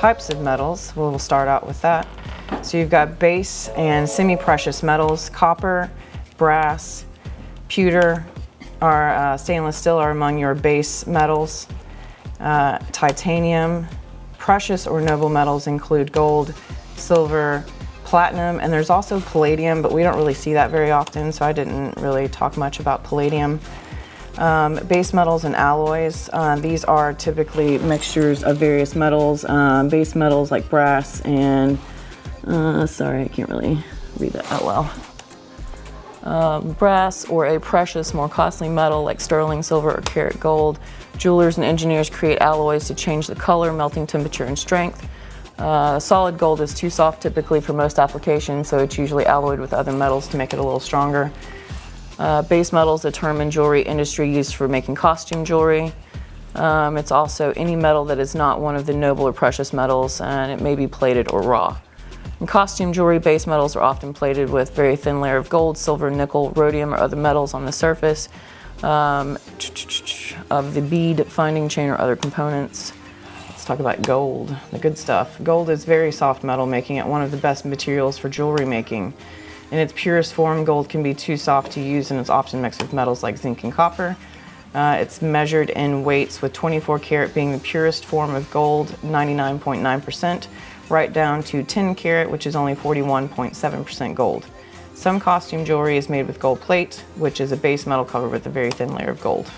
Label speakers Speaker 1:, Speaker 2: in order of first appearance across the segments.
Speaker 1: types of metals. We'll start out with that. So you've got base and semi-precious metals. Copper, brass, pewter, or stainless steel are among your base metals. Titanium, precious or noble metals include gold, silver, platinum, and there's also palladium, but we don't really see that very often, so I didn't really talk much about palladium. Base metals and alloys, these are typically mixtures of various metals. Base metals like brass and, sorry, I can't really read that out well. Brass or a precious, more costly metal like sterling silver or karat gold. Jewelers and engineers create alloys to change the color, melting temperature, and strength. Solid gold is too soft typically for most applications, so it's usually alloyed with other metals to make it a little stronger. Base metals, a term in jewelry industry used for making costume jewelry. It's also any metal that is not one of the noble or precious metals, and it may be plated or raw. In costume jewelry, base metals are often plated with very thin layer of gold, silver, nickel, rhodium, or other metals on the surface of the bead, finding chain, or other components. Let's talk about gold, the good stuff. Gold is very soft metal, making it one of the best materials for jewelry making. In its purest form, gold can be too soft to use, and it's often mixed with metals like zinc and copper. It's measured in weights, with 24 karat being the purest form of gold, 99.9%, right down to 10 karat, which is only 41.7% gold. Some costume jewelry is made with gold plate, which is a base metal covered with a very thin layer of gold.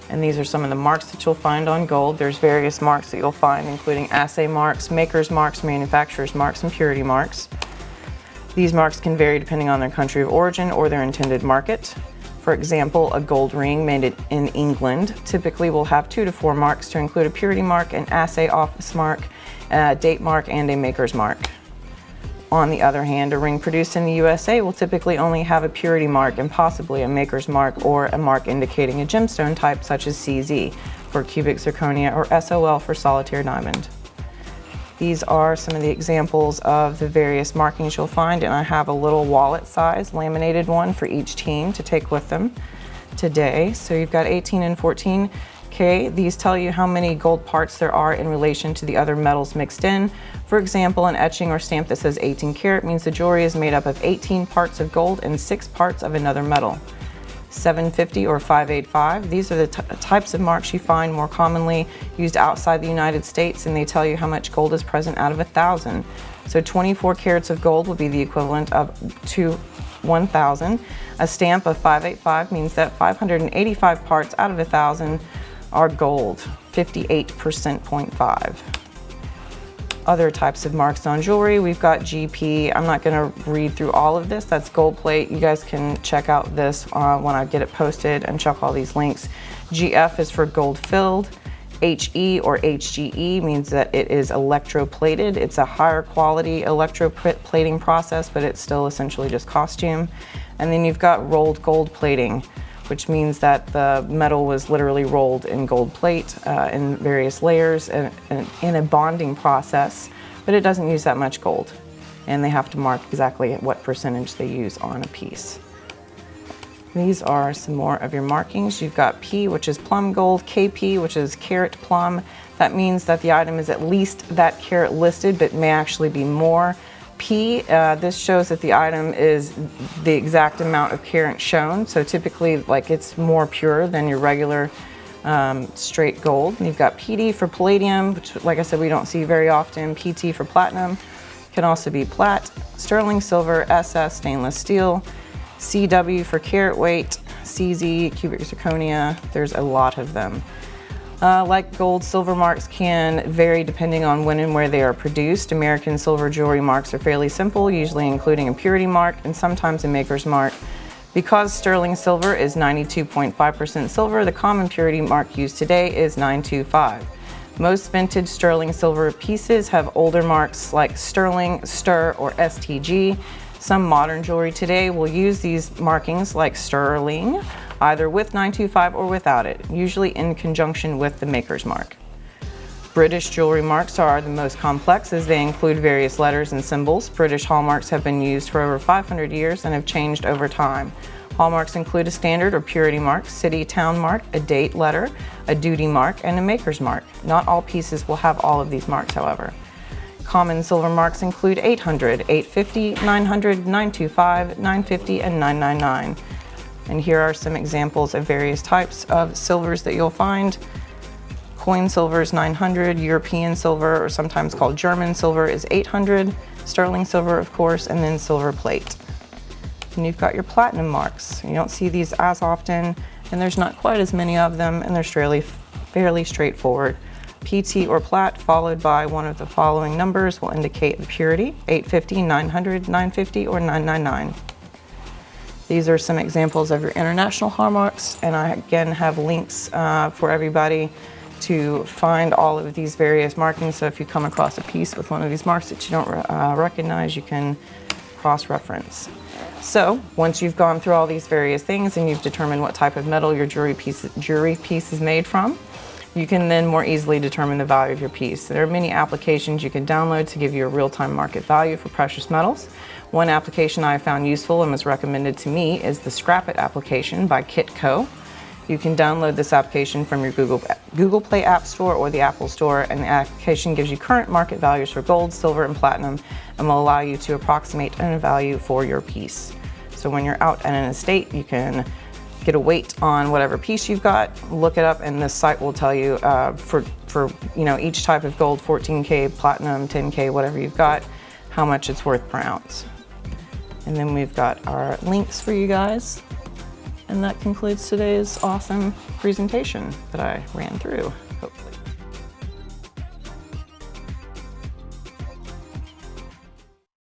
Speaker 1: And these are some of the marks that you'll find on gold. There's various marks that you'll find, including assay marks, maker's marks, manufacturer's marks, and purity marks. These marks can vary depending on their country of origin or their intended market. For example, a gold ring made in England typically will have 2 to 4 marks to include a purity mark, an assay office mark, a date mark, and a maker's mark. On the other hand, a ring produced in the USA will typically only have a purity mark and possibly a maker's mark or a mark indicating a gemstone type such as CZ for cubic zirconia or SOL for solitaire diamond. These are some of the examples of the various markings you'll find, and I have a little wallet size laminated one for each team to take with them today. So you've got 18 and 14K. These tell you how many gold parts there are in relation to the other metals mixed in. For example, an etching or stamp that says 18 karat means the jewelry is made up of 18 parts of gold and 6 parts of another metal. 750 or 585, these are the types of marks you find more commonly used outside the United States, and they tell you how much gold is present out of 1,000. So 24 carats of gold would be the equivalent of to 1,000. A stamp of 585 means that 585 parts out of 1,000 are gold, 58.5%. Other types of marks on jewelry, we've got GP. I'm not going to read through all of this. That's gold plate. You guys can check out this when I get it posted and check all these links. GF is for gold filled. HE or HGE means that it is electroplated. It's a higher quality electroplating process, but it's still essentially just costume. And then you've got rolled gold plating, which means that the metal was literally rolled in gold plate in various layers and in a bonding process, but it doesn't use that much gold. And they have to mark exactly what percentage they use on a piece. These are some more of your markings. You've got P, which is plum gold, KP, which is carat plum. That means that the item is at least that carat listed, but may actually be more. P, this shows that the item is the exact amount of carat shown. So typically, like, it's more pure than your regular straight gold. And you've got PD for palladium, which, like I said, we don't see very often. PT for platinum, can also be plat. Sterling silver, SS, stainless steel. CW for carat weight. CZ, cubic zirconia. There's a lot of them. Like gold, silver marks can vary depending on when and where they are produced. American silver jewelry marks are fairly simple, usually including a purity mark and sometimes a maker's mark. Because sterling silver is 92.5% silver, the common purity mark used today is 925. Most vintage sterling silver pieces have older marks like sterling, STIR, or STG. Some modern jewelry today will use these markings like sterling, either with 925 or without it, usually in conjunction with the maker's mark. British jewelry marks are the most complex as they include various letters and symbols. British hallmarks have been used for over 500 years and have changed over time. Hallmarks include a standard or purity mark, city, town mark, a date letter, a duty mark, and a maker's mark. Not all pieces will have all of these marks, however. Common silver marks include 800, 850, 900, 925, 950, and 999. And here are some examples of various types of silvers that you'll find. Coin silver is 900, European silver, or sometimes called German silver, is 800, sterling silver, of course, and then silver plate. And you've got your platinum marks. You don't see these as often, and there's not quite as many of them, and they're fairly straightforward. PT or plat followed by one of the following numbers will indicate the purity: 850, 900, 950, or 999. These are some examples of your international hallmarks, and I again have links for everybody to find all of these various markings. So if you come across a piece with one of these marks that you don't recognize, you can cross-reference. So once you've gone through all these various things and you've determined what type of metal your jewelry piece is made from, you can then more easily determine the value of your piece. There are many applications you can download to give you a real-time market value for precious metals. One application I found useful and was recommended to me is the Scrapit application by Kitco. You can download this application from your Google Play App Store or the Apple Store, and the application gives you current market values for gold, silver, and platinum, and will allow you to approximate a value for your piece. So when you're out at an estate, you can get a weight on whatever piece you've got, look it up, and this site will tell you for each type of gold, 14K, platinum, 10K, whatever you've got, how much it's worth per ounce. And then we've got our links for you guys. And that concludes today's awesome presentation that I ran through, hopefully.